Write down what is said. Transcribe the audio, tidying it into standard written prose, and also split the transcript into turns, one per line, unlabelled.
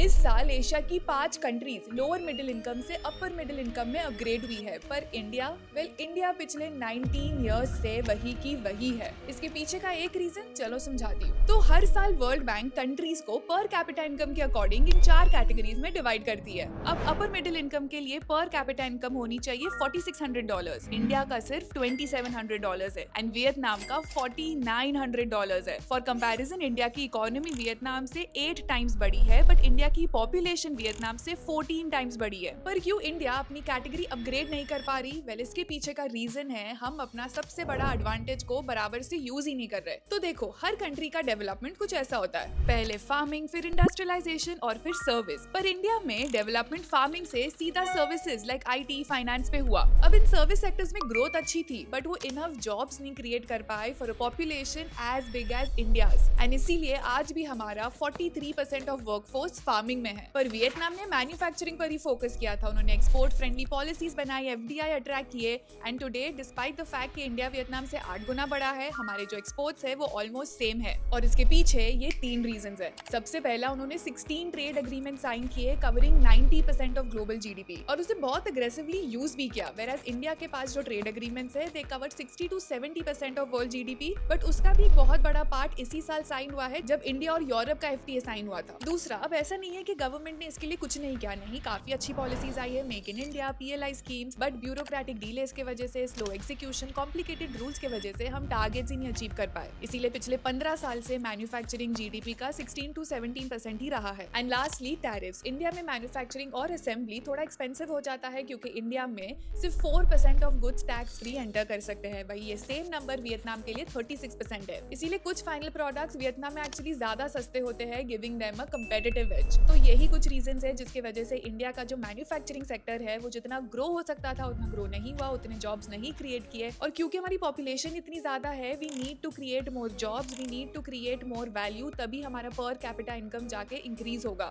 इस साल एशिया की 5 कंट्रीज लोअर मिडिल इनकम से अपर मिडिल इनकम में अपग्रेड हुई है, पर इंडिया पिछले 19 इयर्स से वही की वही है। इसके पीछे का एक रीजन चलो समझाती हूँ। तो हर साल वर्ल्ड बैंक कंट्रीज को पर कैपिटा इनकम के अकॉर्डिंग इन 4 कैटेगरीज में डिवाइड करती है। अब अपर मिडिल इनकम के लिए पर कैपिटा इनकम होनी चाहिए $4600, इंडिया का सिर्फ $2700 है एंड वियतनाम का $4900 है। फॉर कंपैरिजन इंडिया की इकोनॉमी वियतनाम से 8 टाइम्स बड़ी है, बट इंडिया की पॉपुलेशन वियतनाम से 14 टाइम्स बड़ी है। पर क्यों इंडिया अपनी कैटेगरी अपग्रेड नहीं कर पा रही? वेल, इसके पीछे का रीजन है हम अपना सबसे बड़ा एडवांटेज को बराबर से यूज ही नहीं कर रहे। तो देखो, हर कंट्री का डेवलपमेंट कुछ ऐसा होता है, पहले फार्मिंग, फिर इंडस्ट्रियलाइजेशन और फिर सर्विस। पर इंडिया में डेवलपमेंट फार्मिंग से सीधा सर्विसेज लाइक IT, फाइनेंस पे हुआ। अब इन सर्विस सेक्टर्स में ग्रोथ अच्छी थी, बट वो इनफ जॉब्स नहीं क्रिएट कर पाए for a population as big as India's, and इसीलिए आज भी हमारा 43% ऑफ वर्कफोर्स फार्मिंग में है। पर वियतनाम ने मैन्युफैक्चरिंग पर ही फोकस किया था, उन्होंने एक्सपोर्ट फ्रेंडली पॉलिसीज बनाई, FDI अट्रैक्ट किए, and today despite the fact कि इंडिया वियतनाम से 8 गुना बड़ा है, हमारे जो एक्सपोर्ट्स है वो ऑलमोस्ट सेम है। और इसके पीछे ये 3 रीजंस है। सबसे पहला, उन्होंने 16 ट्रेड एग्रीमेंट साइन किए कवरिंग 90% ऑफ ग्लोबल GDP, और उसे बहुत अग्रेसिवली यूज भी किया। वेयरएज इंडिया के पास जो ट्रेड एग्रीमेंट्स है they cover 60 to 70% of world GDP, but उसका भी एक बहुत बड़ा पार्ट इसी साल साइन हुआ है जब इंडिया और यूरोप का FTA साइन हुआ था। दूसरा, अब ऐसा नहीं है कि गवर्नमेंट ने इसके लिए कुछ नहीं किया, नहीं, काफी अच्छी पॉलिसीज आई है, make in India, PLI schemes, but bureaucratic delays के वजह से, स्लो एग्जीक्यूशन, कॉम्प्लिकेटेड रूल्स के वजह से हम टारगेट्स ही नहीं अचीव कर पाए। इसीलिए पिछले 15 साल से मैन्युफैक्चरिंग GDP का 16 to 17% ही रहा है। And lastly, tariffs. इंडिया में मैन्युफैक्चरिंग और असेंबली थोड़ा एक्सपेंसिव हो जाता है क्योंकि इंडिया में सिर्फ 4% of goods tax free enter कर सकते हैं, वही ये सेम नंबर वियतनाम के लिए 36% है। इसीलिए कुछ फाइनल प्रोडक्ट्स वियतनाम में एक्चुअली ज्यादा सस्ते होते हैं, giving them a competitive edge. तो यही कुछ रीजंस है जिसकी वजह से इंडिया का जो मैन्युफैक्चरिंग सेक्टर है वो जितना ग्रो हो सकता था उतना ग्रो नहीं हुआ, उतने जॉब्स नहीं क्रिएट किए। और क्योंकि हमारी पॉपुलेशन इतनी ज्यादा है, we need to create more jobs, we need to create more value, तभी हमारा पर कैपिटा इनकम जाके इंक्रीज होगा।